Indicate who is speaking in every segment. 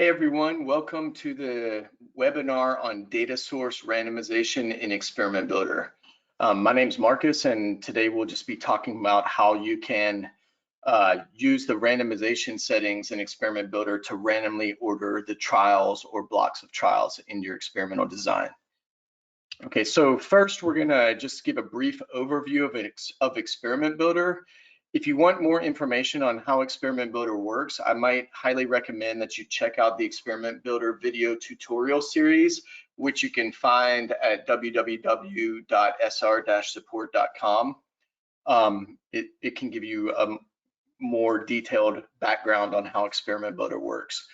Speaker 1: Hey everyone, welcome to the webinar on data source randomization in Experiment Builder. My name is Marcus, and today we'll just be talking about how you can use the randomization settings in Experiment Builder to randomly order the trials or blocks of trials in your experimental design. Okay, so first we're gonna just give a brief overview of Experiment Builder. If you want more information on how Experiment Builder works, I might highly recommend that you check out the Experiment Builder video tutorial series, which you can find at www.sr-support.com. It can give you a more detailed background on how Experiment Builder works.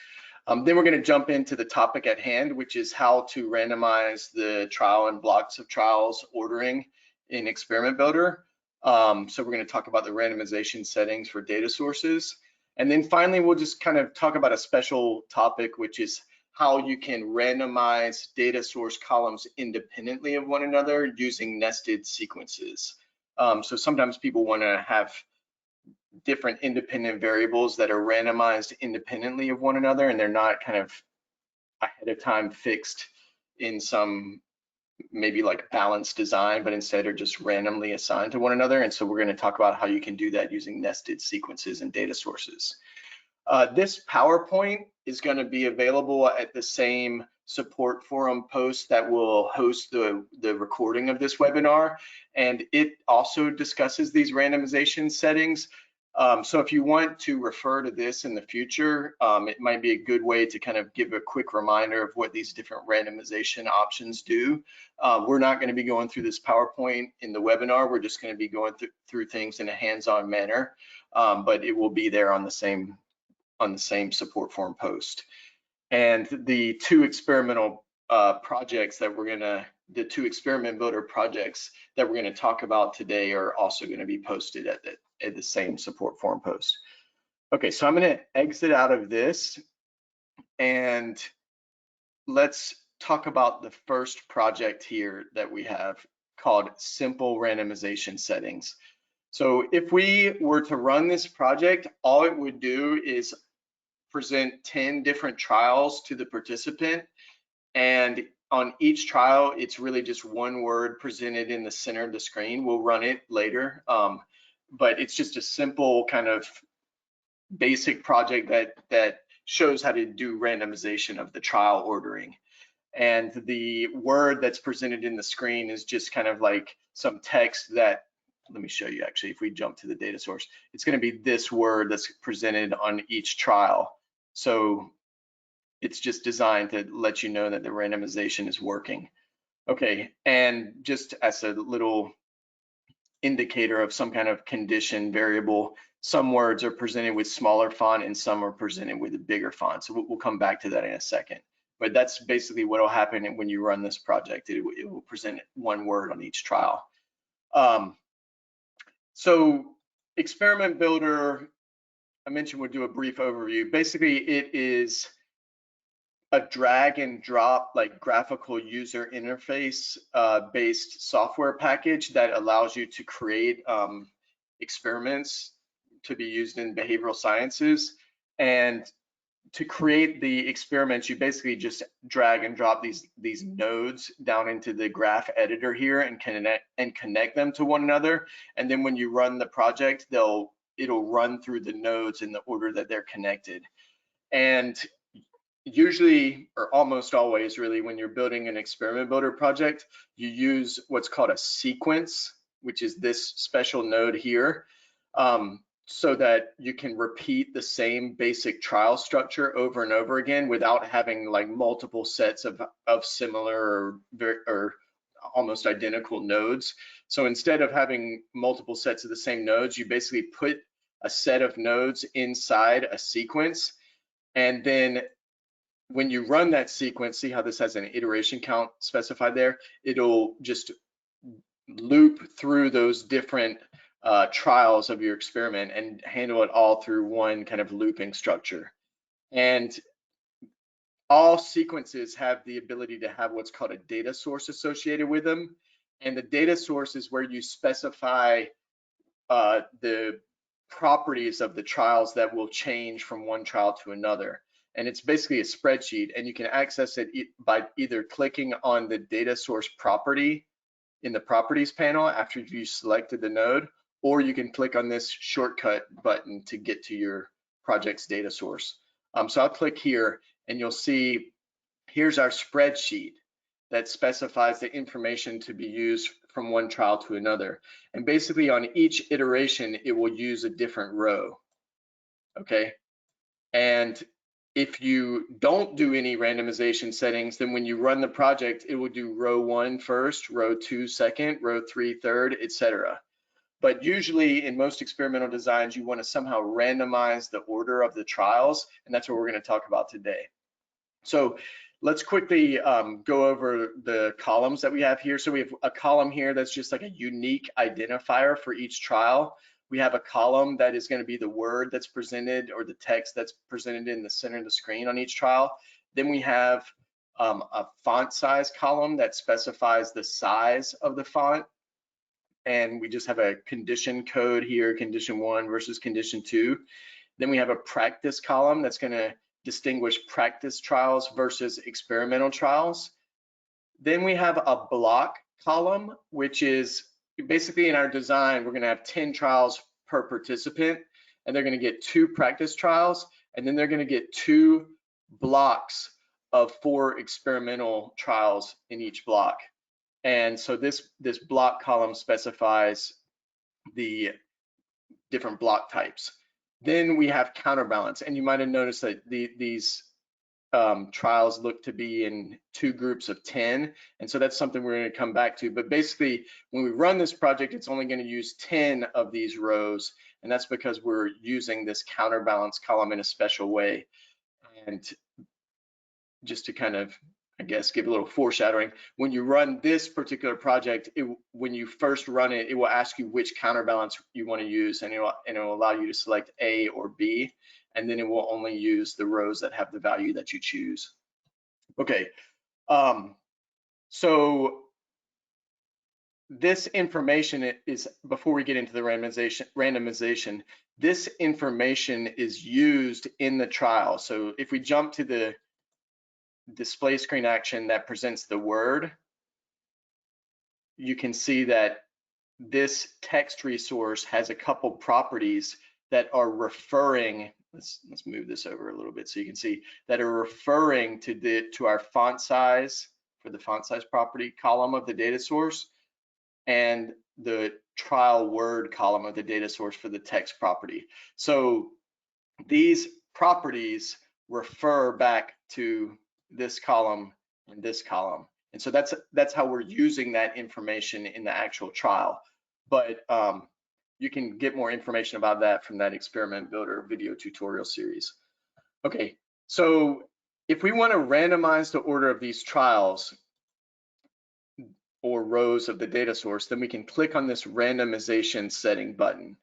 Speaker 1: Then we're going to jump into the topic at hand, which is how to randomize the trial and blocks of trials ordering in Experiment Builder. So we're going to talk about the randomization settings for data sources. And then finally, we'll just kind of talk about a special topic, which is how you can randomize data source columns independently of one another using nested sequences. So sometimes people want to have different independent variables that are randomized independently of one another, and they're not kind of ahead of time fixed in some maybe like balanced design, but instead are just randomly assigned to one another. And so we're going to talk about how you can do that using nested sequences and data sources. This PowerPoint is going to be available at the same support forum post that will host the recording of this webinar, and it also discusses these randomization settings. So if you want to refer to this in the future, it might be a good way to kind of give a quick reminder of what these different randomization options do. We're not going to be going through this PowerPoint in the webinar. We're just going to be going through things in a hands-on manner, but it will be there on the same support forum post. And the two experimental projects that the two Experiment Builder projects that we're going to talk about today are also going to be posted at the same support forum post. Okay, so I'm going to exit out of this and let's talk about the first project here that we have called Simple Randomization Settings. So if we were to run this project, all it would do is present 10 different trials to the participant, and on each trial, it's really just one word presented in the center of the screen. We'll run it later, but it's just a simple kind of basic project that shows how to do randomization of the trial ordering. And the word that's presented in the screen is just kind of like some text that, let me show you actually, if we jump to the data source, it's going to be this word that's presented on each trial. So it's just designed to let you know that the randomization is working. Okay, and just as a little indicator of some kind of condition variable, some words are presented with smaller font and some are presented with a bigger font. So we'll come back to that in a second. But that's basically what will happen when you run this project. It will present one word on each trial. So Experiment Builder, I mentioned we'll do a brief overview. Basically, it is a drag and drop like graphical user interface based software package that allows you to create experiments to be used in behavioral sciences. And to create the experiments, you basically just drag and drop these nodes down into the graph editor here and connect them to one another. And then when you run the project, it'll run through the nodes in the order that they're connected. And usually, or almost always really, when you're building an Experiment Builder project, you use what's called a sequence, which is this special node here, so that you can repeat the same basic trial structure over and over again without having like multiple sets of similar or almost identical nodes. So instead of having multiple sets of the same nodes, you basically put a set of nodes inside a sequence, and then when you run that sequence, see how this has an iteration count specified there? It'll just loop through those different trials of your experiment and handle it all through one kind of looping structure. And all sequences have the ability to have what's called a data source associated with them. And the data source is where you specify the properties of the trials that will change from one trial to another. and it's basically a spreadsheet, and you can access it by either clicking on the data source property in the properties panel after you've selected the node, or you can click on this shortcut button to get to your project's data source. So I'll click here, and you'll see here's our spreadsheet that specifies the information to be used from one trial to another. And basically on each iteration, it will use a different row, okay? And if you don't do any randomization settings, then when you run the project, it will do row 1 first, row 2 second, row 3 third, etc. But usually in most experimental designs, you want to somehow randomize the order of the trials, and that's what we're going to talk about today. So let's quickly go over the columns that we have here. So we have a column here that's just like a unique identifier for each trial. We have a column that is going to be the word that's presented or the text that's presented in the center of the screen on each trial. Then we have a font size column that specifies the size of the font. And we just have a condition code here, condition 1 versus condition 2. Then we have a practice column that's going to distinguish practice trials versus experimental trials. Then we have a block column, which is basically in our design, we're going to have 10 trials per participant, and they're going to get 2 practice trials, and then they're going to get 2 blocks of 4 experimental trials in each block. And so this block column specifies the different block types. Then we have counterbalance, and you might have noticed that these trials look to be in 2 groups of 10, and so that's something we're going to come back to. But basically, when we run this project, it's only going to use 10 of these rows, and that's because we're using this counterbalance column in a special way. And just to kind of, I guess, give a little foreshadowing, when you run this particular project, when you first run it, it will ask you which counterbalance you want to use, and it will allow you to select A or B, and then it will only use the rows that have the value that you choose. Okay, so this information is, before we get into the randomization, this information is used in the trial. So if we jump to the display screen action that presents the word, you can see that this text resource has a couple properties that are referring, let's move this over a little bit so you can see, that are referring to our font size for the font size property column of the data source, and the trial word column of the data source for the text property. So these properties refer back to this column and this column. And so that's how we're using that information in the actual trial. But you can get more information about that from that Experiment Builder video tutorial series. Okay, so if we want to randomize the order of these trials or rows of the data source, then we can click on this randomization setting button.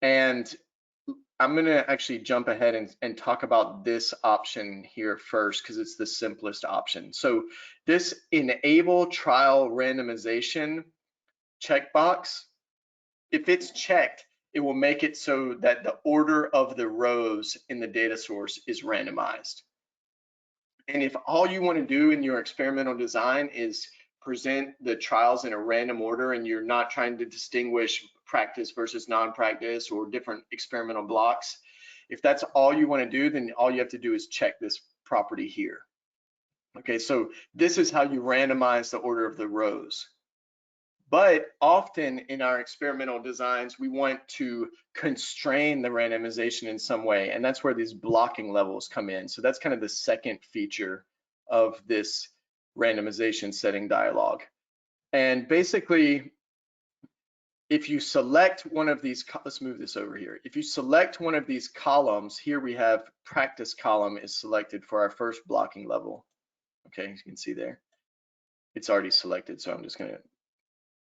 Speaker 1: And I'm going to actually jump ahead and talk about this option here first because it's the simplest option. So this enable trial randomization checkbox, if it's checked, it will make it so that the order of the rows in the data source is randomized. And if all you want to do in your experimental design is present the trials in a random order and you're not trying to distinguish practice versus non-practice or different experimental blocks, if that's all you want to do, then all you have to do is check this property here. Okay, so this is how you randomize the order of the rows. But often in our experimental designs, we want to constrain the randomization in some way, and that's where these blocking levels come in. So that's kind of the second feature of this randomization setting dialog. And basically, if you select one of these, let's move this over here. If you select one of these columns, here we have practice column is selected for our first blocking level. Okay, as you can see there, it's already selected, so I'm just going to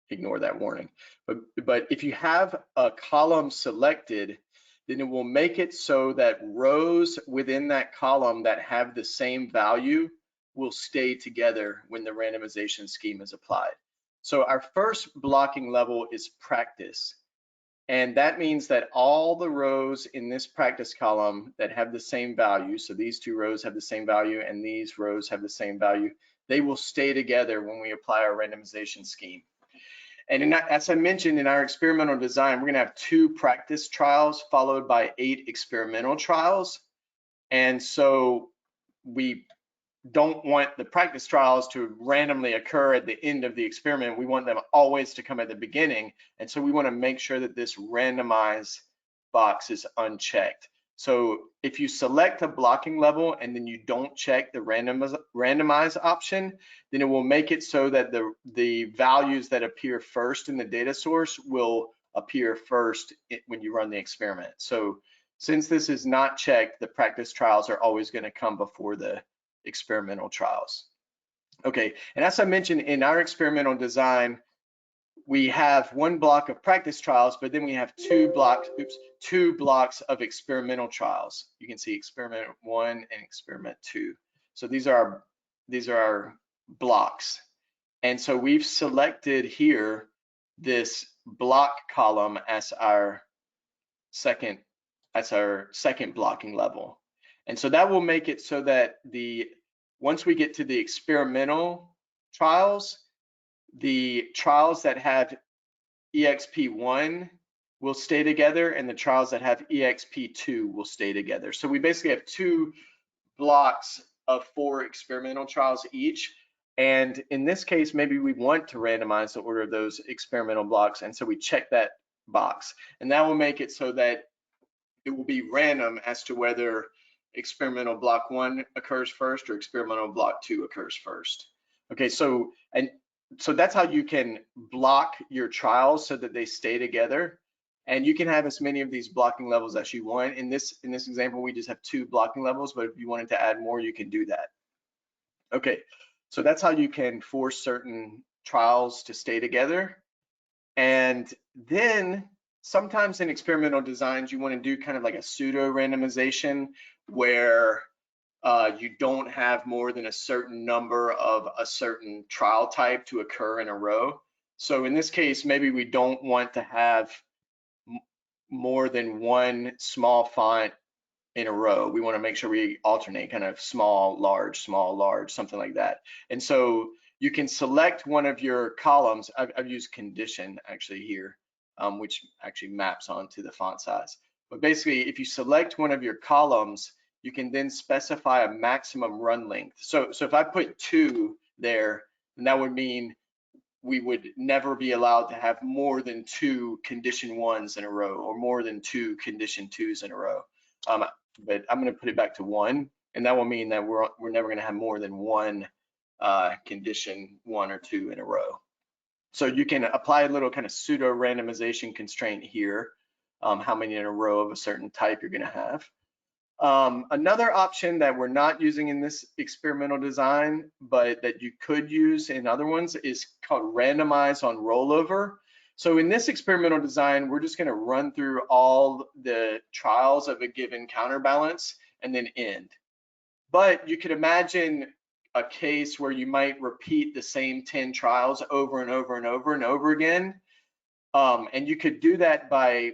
Speaker 1: ignore that warning. But if you have a column selected, then it will make it so that rows within that column that have the same value will stay together when the randomization scheme is applied. So our first blocking level is practice. And that means that all the rows in this practice column that have the same value, so these two rows have the same value and these rows have the same value, they will stay together when we apply our randomization scheme. And as I mentioned, in our experimental design, we're gonna have 2 practice trials followed by 8 experimental trials. And so we don't want the practice trials to randomly occur at the end of the experiment. We want them always to come at the beginning. And so we want to make sure that this randomize box is unchecked. So if you select a blocking level and then you don't check the randomize option, then it will make it so that the values that appear first in the data source will appear first when you run the experiment. So since this is not checked, the practice trials are always going to come before the experimental trials. Okay, and as I mentioned, in our experimental design, we have 1 block of practice trials, but then we have 2 blocks of experimental trials. You can see experiment 1 and experiment 2. So these are our blocks. And so we've selected here this block column as our second blocking level. And so that will make it so that once we get to the experimental trials, the trials that have EXP1 will stay together and the trials that have EXP2 will stay together. So we basically have 2 blocks of 4 experimental trials each. And in this case, maybe we want to randomize the order of those experimental blocks. And so we check that box. And that will make it so that it will be random as to whether experimental block 1 occurs first or experimental block 2 occurs first. Okay, so that's how you can block your trials so that they stay together. And you can have as many of these blocking levels as you want. In this example, we just have 2 blocking levels, but if you wanted to add more, you can do that. Okay, so that's how you can force certain trials to stay together. And then sometimes in experimental designs, you want to do kind of like a pseudo-randomization where you don't have more than a certain number of a certain trial type to occur in a row. So in this case, maybe we don't want to have more than 1 small font in a row. We want to make sure we alternate kind of small, large, something like that. And so you can select one of your columns. I've used condition actually here, which actually maps onto the font size. But basically, if you select one of your columns, you can then specify a maximum run length. So if I put 2 there, then that would mean we would never be allowed to have more than 2 condition 1s in a row or more than 2 condition 2s in a row. But I'm going to put it back to 1, and that will mean that we're never going to have more than 1 condition 1 or 2 in a row. So you can apply a little kind of pseudo randomization constraint here, how many in a row of a certain type you're going to have. Another option that we're not using in this experimental design, but that you could use in other ones, is called randomize on rollover. So in this experimental design, we're just going to run through all the trials of a given counterbalance and then end. But you could imagine a case where you might repeat the same 10 trials over and over and over and over again. And you could do that by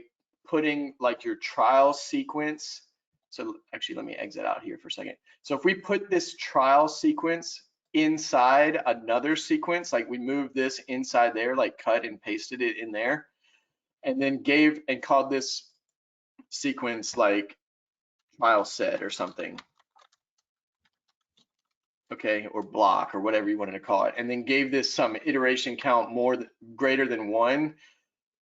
Speaker 1: putting like your trial sequence. So actually, let me exit out here for a second. So if we put this trial sequence inside another sequence, like we moved this inside there, like cut and pasted it in there, and then called this sequence like trial set or something, okay, or block or whatever you wanted to call it, and then gave this some iteration count greater than 1.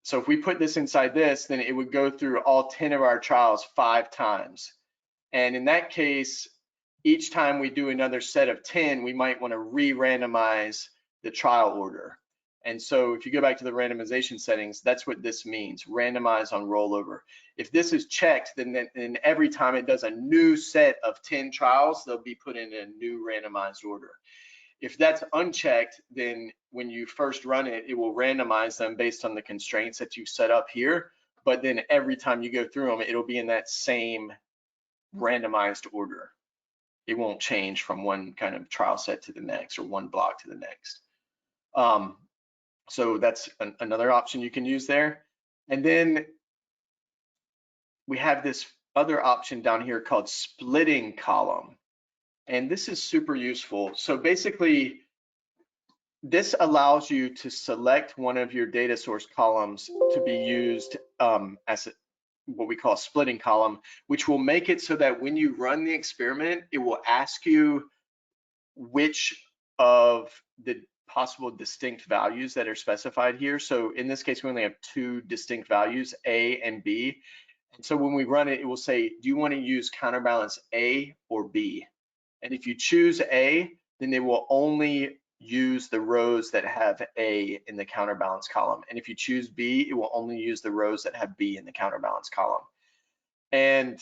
Speaker 1: So if we put this inside this, then it would go through all 10 of our trials 5 times. And in that case, each time we do another set of 10, we might want to re-randomize the trial order. And so if you go back to the randomization settings, that's what this means, randomize on rollover. If this is checked, then every time it does a new set of 10 trials, they'll be put in a new randomized order. If that's unchecked, then when you first run it, it will randomize them based on the constraints that you set up here. But then every time you go through them, it'll be in that same randomized order. It won't change from one kind of trial set to the next or one block to the next. So that's another option you can use there. And then we have this other option down here called splitting column. And this is super useful. So basically, this allows you to select one of your data source columns to be used as what we call a splitting column, which will make it so that when you run the experiment, it will ask you which of the possible distinct values that are specified here. So in this case, we only have 2 distinct values, A and B. And so when we run it, it will say, do you want to use counterbalance A or B? And if you choose A, then it will only use the rows that have A in the counterbalance column. And if you choose B, it will only use the rows that have B in the counterbalance column. And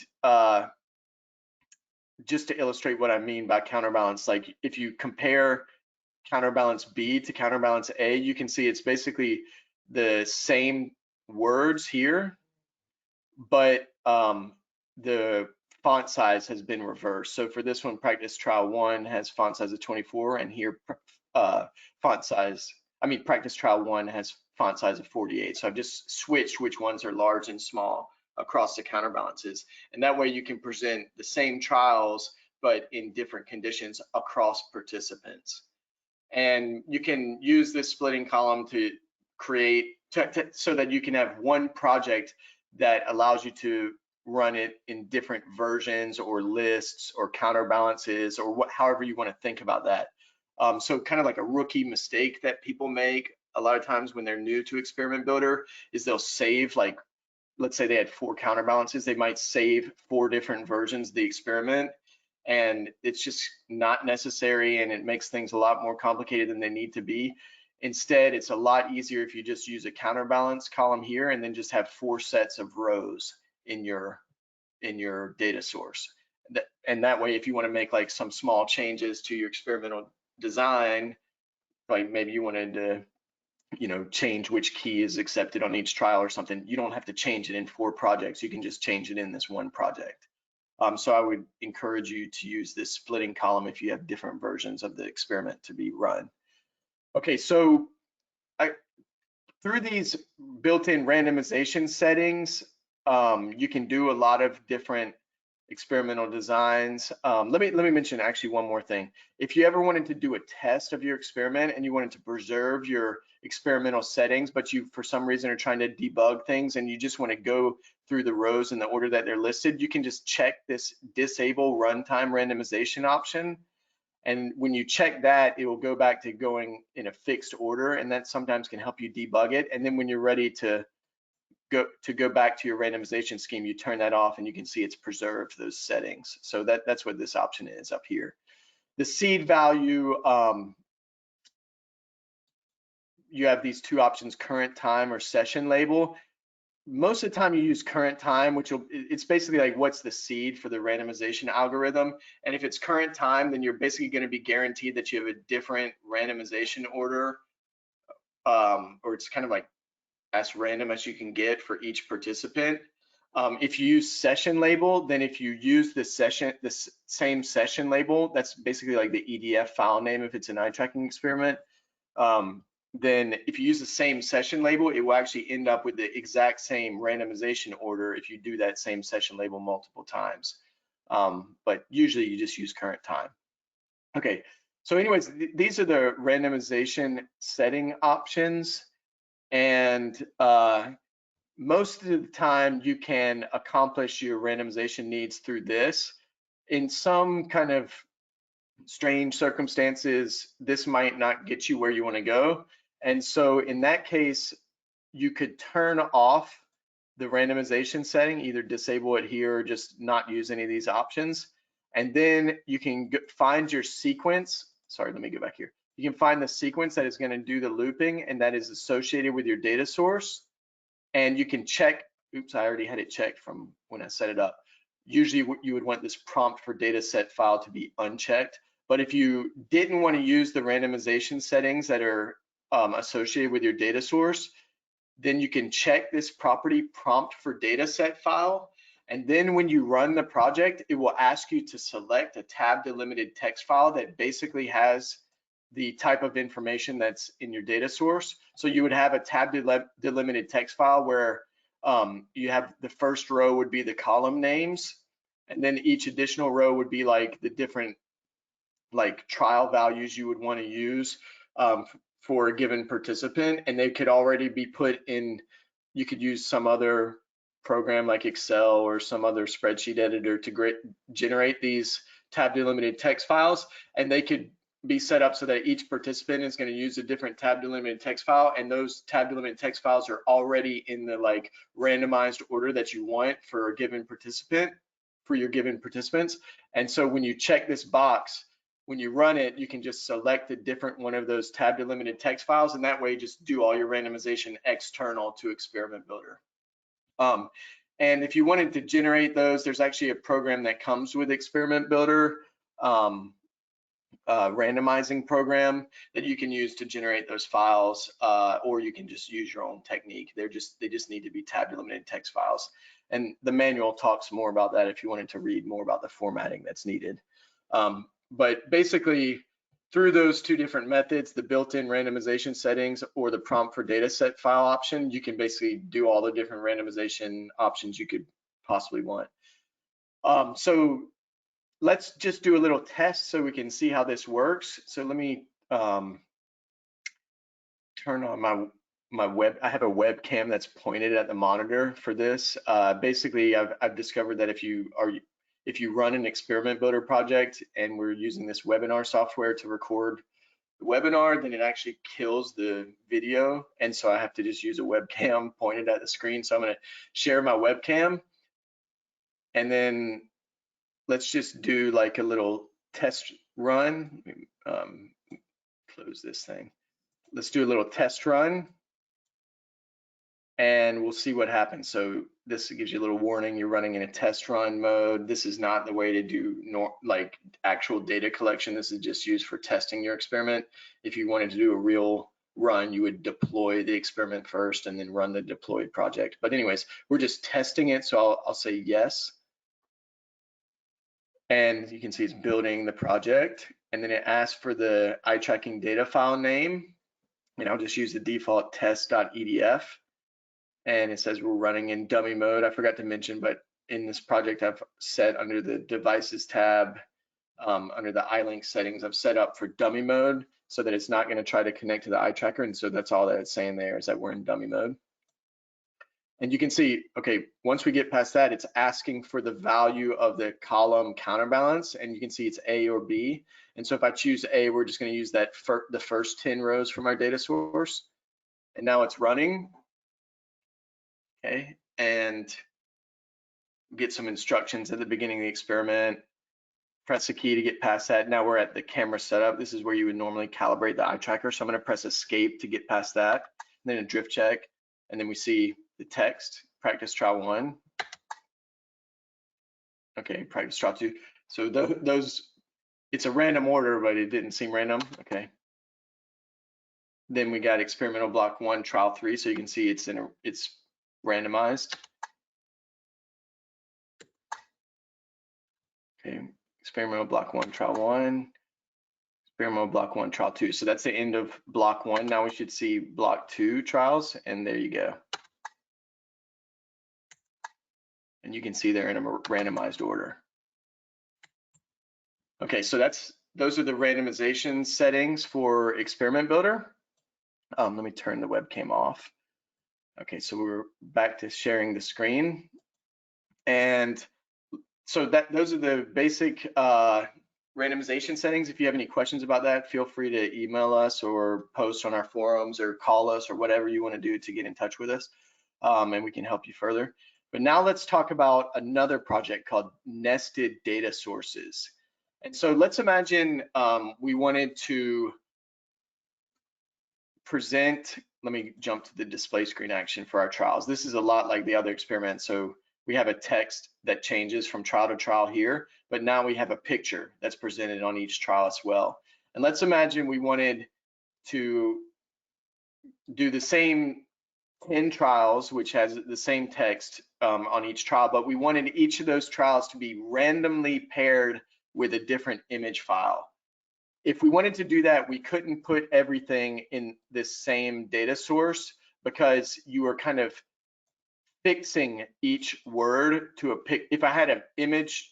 Speaker 1: just to illustrate what I mean by counterbalance, like if you compare counterbalance B to counterbalance A, you can see it's basically the same words here, but the font size has been reversed. So for this one, practice trial 1 has font size of 24, and here practice trial 1 has font size of 48. So I've just switched which ones are large and small across the counterbalances. And that way you can present the same trials, but in different conditions across participants. And you can use this splitting column to create, so that you can have one project that allows you to run it in different versions or lists or counterbalances or however you want to think about that. So kind of like a rookie mistake that people make a lot of times when they're new to Experiment Builder is they'll save, like, let's say they had 4 counterbalances, they might save 4 different versions of the experiment, and it's just not necessary, and it makes things a lot more complicated than they need to be. Instead, it's a lot easier if you just use a counterbalance column here and then just have 4 sets of rows in your data source. And that way, if you want to make like some small changes to your experimental design, like maybe you wanted to, change which key is accepted on each trial or something, you don't have to change it in 4 projects. You can just change it in this one project. So I would encourage you to use this splitting column if you have different versions of the experiment to be run. Okay, so through these built-in randomization settings, you can do a lot of different experimental designs. Let me mention actually one more thing. If you ever wanted to do a test of your experiment and you wanted to preserve your experimental settings, but you for some reason are trying to debug things and you just want to go through the rows in the order that they're listed, you can just check this disable runtime randomization option. And when you check that, it will go back to going in a fixed order, and that sometimes can help you debug it. And then when you're ready to go back to your randomization scheme, you turn that off and you can see it's preserved those settings. So that's what this option is up here. The seed value, you have these 2 options, current time or session label. Most of the time you use current time, it's basically like what's the seed for the randomization algorithm. And if it's current time, then you're basically going to be guaranteed that you have a different randomization order, or it's kind of like as random as you can get for each participant. If you use session label, then if you use the same session label, that's basically like the EDF file name if it's an eye tracking experiment. Then if you use the same session label, it will actually end up with the exact same randomization order if you do that same session label multiple times. But usually you just use current time. Okay, so anyways, these are the randomization setting options. And most of the time you can accomplish your randomization needs through this. In some kind of strange circumstances, this might not get you where you want to go. And so in that case, you could turn off the randomization setting, either disable it here or just not use any of these options. And then you can find your sequence. Sorry, let me go back here. You can find the sequence that is going to do the looping and that is associated with your data source. And you can check, oops, I already had it checked from when I set it up. Usually you would want this prompt for data set file to be unchecked. But if you didn't want to use the randomization settings that are associated with your data source, then you can check this property prompt for data set file. And then when you run the project, it will ask you to select a tab delimited text file that basically has the type of information that's in your data source. So you would have a tab delimited text file where you have the first row would be the column names, and then each additional row would be like the different like trial values you would want to use for a given participant, and they could already be put in. You could use some other program like Excel or some other spreadsheet editor to generate these tab delimited text files, and they could be set up so that each participant is going to use a different tab delimited text file, and those tab delimited text files are already in the like randomized order that you want for a given participant, for your given participants. And so when you check this box, when you run it, you can just select a different one of those tab delimited text files, and that way just do all your randomization external to Experiment Builder. And if you wanted to generate those, there's actually a program that comes with Experiment Builder, randomizing program that you can use to generate those files, or you can just use your own technique. They just need to be tab delimited text files. And the manual talks more about that if you wanted to read more about the formatting that's needed. But basically, through those two different methods, the built-in randomization settings or the prompt for data set file option, you can basically do all the different randomization options you could possibly want. So let's just do a little test so we can see how this works. So let me turn on my web. I have a webcam that's pointed at the monitor for this. Basically, I've discovered that if you run an Experiment Builder project and we're using this webinar software to record the webinar, then it actually kills the video. And so I have to just use a webcam pointed at the screen. So I'm going to share my webcam, and then let's just do like a little test run. Close this thing. Let's do a little test run, and we'll see what happens. So this gives you a little warning. You're running in a test run mode. This is not the way to do like actual data collection. This is just used for testing your experiment. If you wanted to do a real run, you would deploy the experiment first and then run the deployed project. But anyways, we're just testing it. So I'll say yes. And you can see it's building the project, and then it asks for the eye tracking data file name, and I'll just use the default test.edf. And it says we're running in dummy mode. I forgot to mention, but in this project, I've set under the devices tab, under the iLink settings, I've set up for dummy mode so that it's not going to try to connect to the eye tracker. And so that's all that it's saying there, is that we're in dummy mode. And you can see, okay, once we get past that, it's asking for the value of the column counterbalance, and you can see it's A or B. And so if I choose A, we're just going to use that the first 10 rows from our data source. And now it's running. Okay, and get some instructions at the beginning of the experiment. Press a key to get past that. Now we're at the camera setup. This is where you would normally calibrate the eye tracker. So I'm going to press escape to get past that, and then a drift check, and then we see the text, practice trial 1. Okay, practice trial 2. So those, it's a random order, but it didn't seem random. Okay. Then we got experimental block 1, trial 3. So you can see it's randomized. Okay, experimental block 1, trial 1. Experimental block 1, trial 2. So that's the end of block 1. Now we should see block 2 trials, and there you go. And you can see they're in a randomized order. Okay, so those are the randomization settings for Experiment Builder. Let me turn the webcam off. Okay, so we're back to sharing the screen. And so those are the basic randomization settings. If you have any questions about that, feel free to email us or post on our forums or call us or whatever you want to do to get in touch with us, and we can help you further. But now let's talk about another project called Nested Data Sources. And so let's imagine we wanted to present, let me jump to the display screen action for our trials. This is a lot like the other experiment. So we have a text that changes from trial to trial here, but now we have a picture that's presented on each trial as well. And let's imagine we wanted to do the same 10 trials, which has the same text on each trial, but we wanted each of those trials to be randomly paired with a different image file. If we wanted to do that, we couldn't put everything in this same data source because you were kind of fixing each word to if I had an image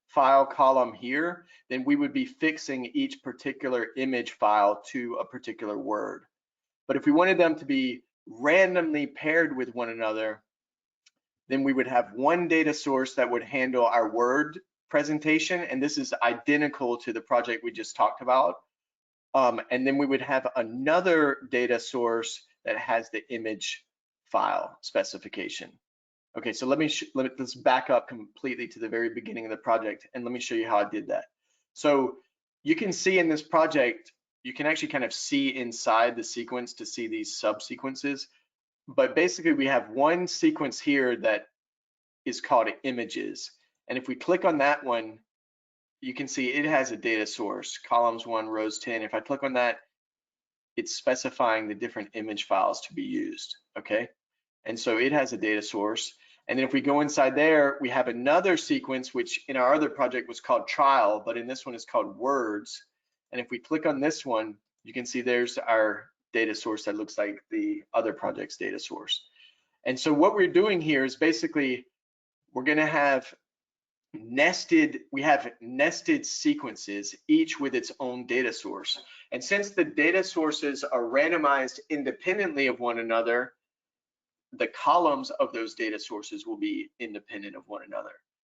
Speaker 1: file column here, then we would be fixing each particular image file to a particular word. But if we wanted them to be randomly paired with one another, then we would have one data source that would handle our word presentation, and this is identical to the project we just talked about. And then we would have another data source that has the image file specification. Okay, so let's back up completely to the very beginning of the project, and let me show you how I did that. So you can see in this project, you can actually kind of see inside the sequence to see these subsequences. But basically, we have one sequence here that is called images. And if we click on that one, you can see it has a data source, columns 1, rows 10. If I click on that, it's specifying the different image files to be used, okay? And so it has a data source. And then if we go inside there, we have another sequence, which in our other project was called trial, but in this one is called words. And if we click on this one, you can see there's our data source that looks like the other project's data source. And so what we're doing here is basically, we're gonna have nested sequences, each with its own data source. And since the data sources are randomized independently of one another, the columns of those data sources will be independent of one another.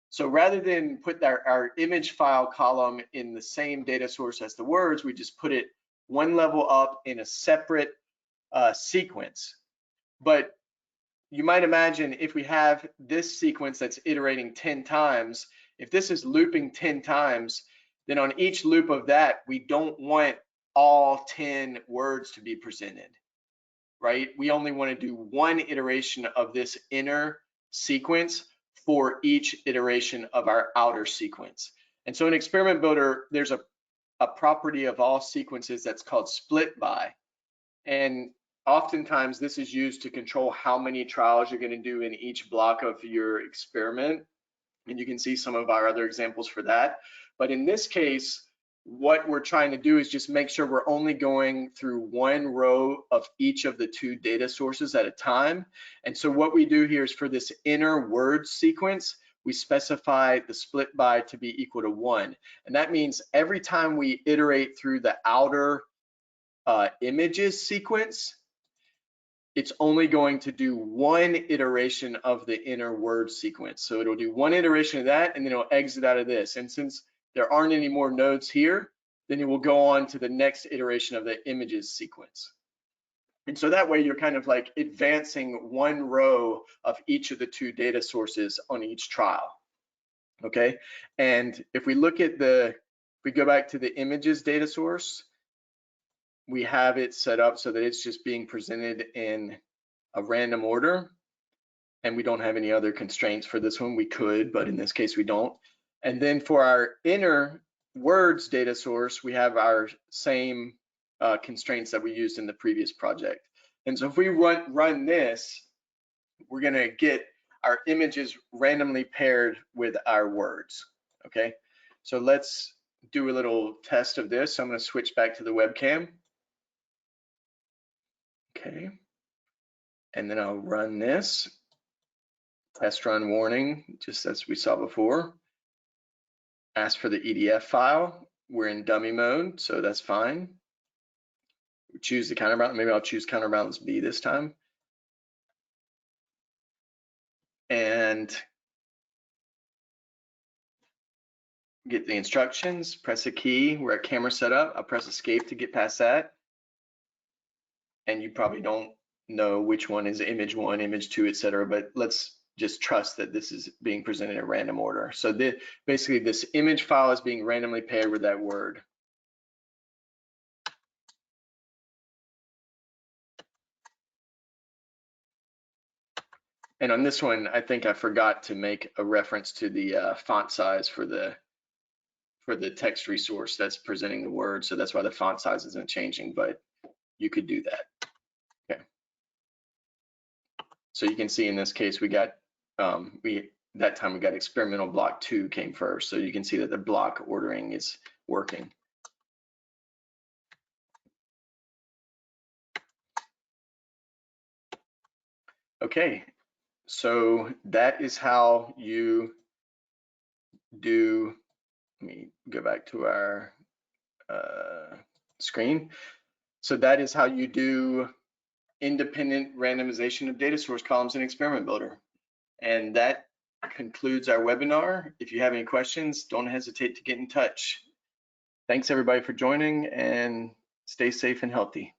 Speaker 1: So rather than put our image file column in the same data source as the words, we just put it one level up in a separate sequence. But you might imagine if we have this sequence that's iterating 10 times, if this is looping 10 times, then on each loop of that, we don't want all 10 words to be presented, right? We only want to do one iteration of this inner sequence for each iteration of our outer sequence. And so in Experiment Builder, there's a property of all sequences that's called split by. And oftentimes this is used to control how many trials you're going to do in each block of your experiment. And you can see some of our other examples for that. But in this case, what we're trying to do is just make sure we're only going through one row of each of the two data sources at a time. And so what we do here is for this inner word sequence, we specify the split by to be equal to 1. And that means every time we iterate through the outer images sequence, it's only going to do one iteration of the inner word sequence. So it'll do one iteration of that, and then it'll exit out of this. And since there aren't any more nodes here, then it will go on to the next iteration of the images sequence. And so that way you're kind of like advancing one row of each of the two data sources on each trial, okay? And if we look at if we go back to the images data source, we have it set up so that it's just being presented in a random order, and we don't have any other constraints for this one. We could, but in this case we don't. And then for our inner words data source, we have our same constraints that we used in the previous project. And so if we run this, we're gonna get our images randomly paired with our words, okay? So let's do a little test of this. So I'm gonna switch back to the webcam. Okay, and then I'll run this. Test run warning, just as we saw before. Ask for the EDF file. We're in dummy mode, so that's fine. We choose the counterbalance. Maybe I'll choose counterbalance B this time. And get the instructions, press a key. We're at camera setup. I'll press escape to get past that. And you probably don't know which one is image 1, image 2, etc. But let's just trust that this is being presented in random order. So basically this image file is being randomly paired with that word. And on this one, I think I forgot to make a reference to the font size for the text resource that's presenting the word. So that's why the font size isn't changing, but you could do that. Okay. So you can see in this case, we got, that time we got experimental block 2 came first. So you can see that the block ordering is working. Okay, So that is how you do, let me go back to our screen. So that is how you do independent randomization of data source columns in Experiment Builder. And that concludes our webinar. If you have any questions, don't hesitate to get in touch. Thanks everybody for joining, and stay safe and healthy.